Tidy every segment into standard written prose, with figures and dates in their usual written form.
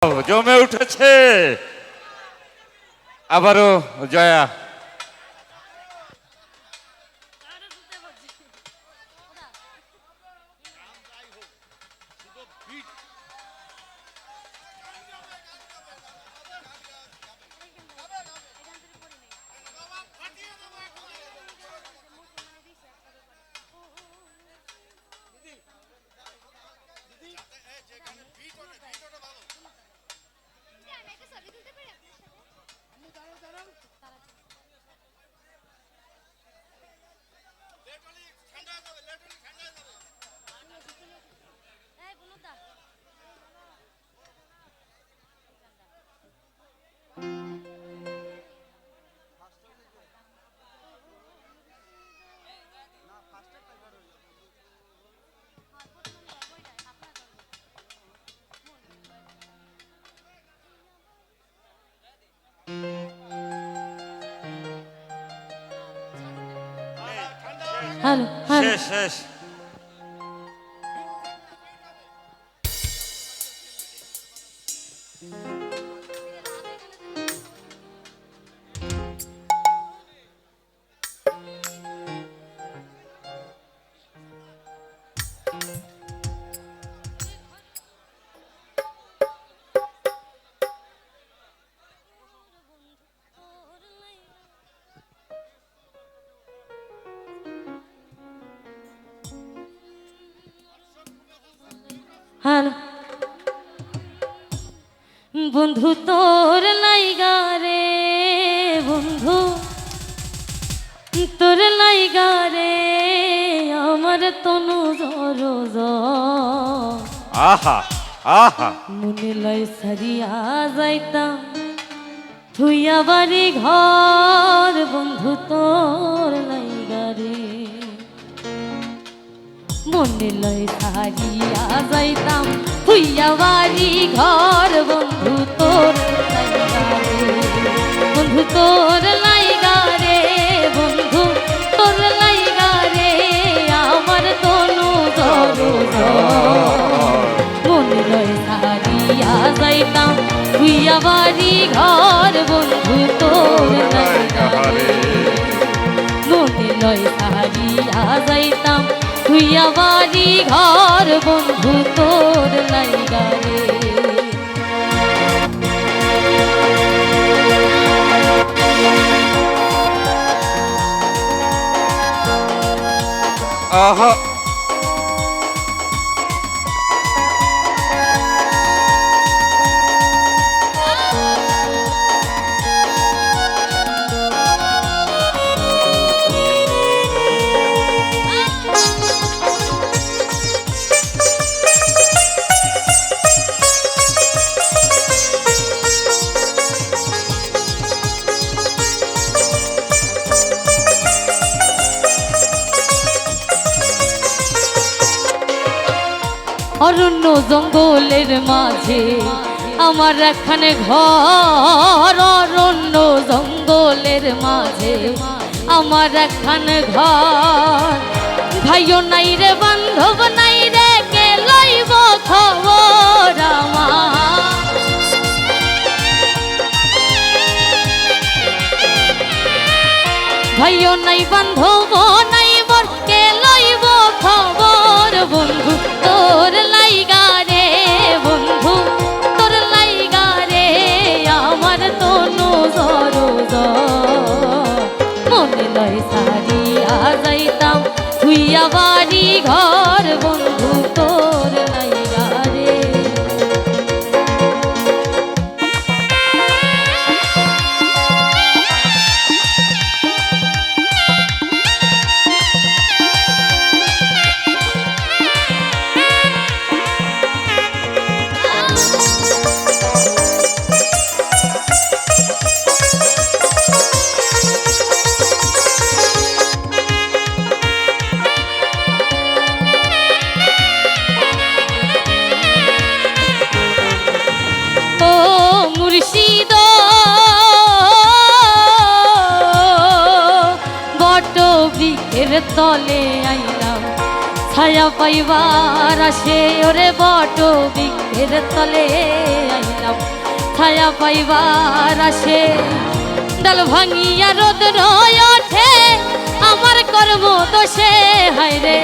জমে উঠেছে আবারও জয়া। শেষ শেষ। হ্যালো বন্ধু তোর লাইগা রে, বন্ধু তোর লাইগা রে আমার তনু জর আহা আহা মনে লাই সারিয়া যাইতাম থুইয়া বাড়ি ঘর, বন্ধু তোর লাইগা রে মনে লয় সারিয়া যাইতাম থুইয়া বাড়ি ঘর, বন্ধু তোর লাইগা রে, বন্ধু তোর লাইগা রে, বন্ধু তোর লাইগা রে আমার তনু জর মনে লয় সারিয়া যাইতাম থুইয়া বাড়ি ঘর, বন্ধু তোর লাইগা রে মনে লয় সারিয়া যাইতাম থুইয়া বাড়ি ঘর, বন্ধু তোর লাইগা রে। আহা অরণ্য জঙ্গলের মাঝে আমার একখানে ঘর, অরণ্য জঙ্গলের মাঝে আমার একখানে ঘর, ভাইও নাই রে বান্ধব নাই রে কে লইব খবর আমার, ভাইও নাই বান্ধব নাই বর কে লইব খবর, বন্ধু তোর লাইগা রে, বন্ধু তোর লাইগা রে আমার তনু জর মনে লয় সারিয়া যাইতাম থুইয়া বাড়ি ঘর, বন্ধু তোর লাইগা রে। তলে আইলাম ছায়া পাইবার আসে ওরে বট বৃক্ষের তলে আইলাম ছায়া পাইবার আসে ডাল ভাঙিয়া রোদ রয় ওঠে আমার কর্ম দোষে হায়রে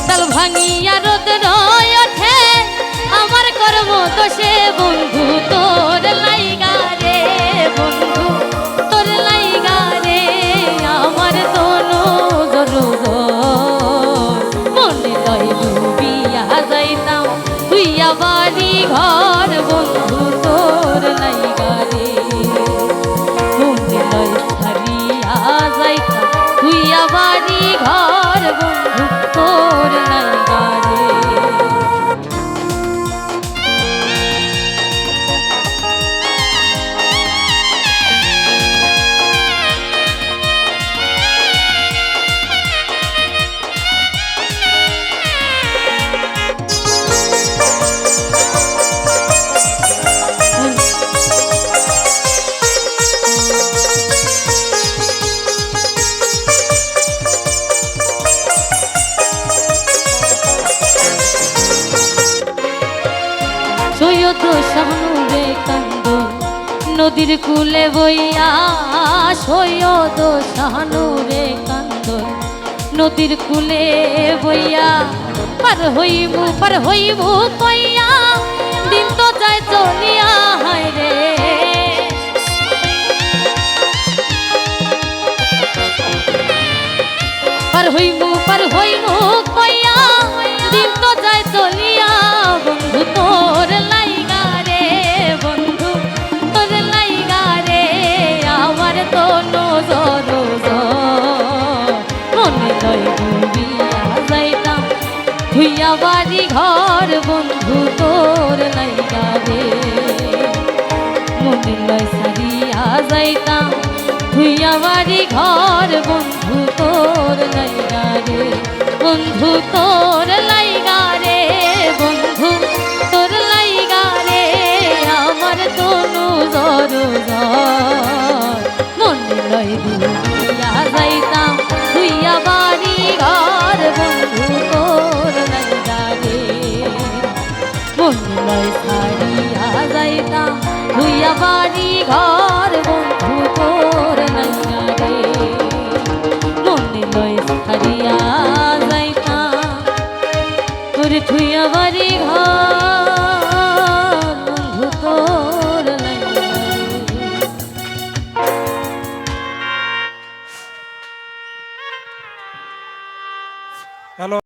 ডাল ভাঙিয়া রোদ রয় ওঠে আমার কর্ম দোষে বন্ধু তোর লাইগা রে বন্ধু তোর লাইগা রে আমার দোনো জরুর মনে লয় ডুবিয়া যাইতাম তুইয়া বাড়ি ঘর বন্ধু তোর লাইগা রে মনে লয় হারিয়া যাইতাম তুইয়া বাড়ি ঘর বন্ধু তোর লাইগা রে সৈয়দ শাহনুরে কান্দ নদীর কূলে বইয়া সৈয়দ শাহনুরে কান্দ নদীর কূলে বইয়া পার হইমু কইয়া দিন তো যায় চলিয়া হায় রে পার হইমু কইয়া দিন তো যায় চলিয়া বন্ধু তোর লাইগা রে বন্ধু তোর লাইগা রে আমার তো নজর মনে লয় ডুবিয়া যাইতাম ধুইয়া বাড়ি ঘর বন্ধু তোর লাইগা রে মনে লয় সারিয়া যাইতাম ধুইয়া বাড়ি ঘর বন্ধু তোর লাইগা রে বন্ধু তোর লাইগা রে বন্ধু তোর লাইগা রে আমার তনু জর মনে লয় ডুবিয়া যাইতাম ধুইয়া বাড়ি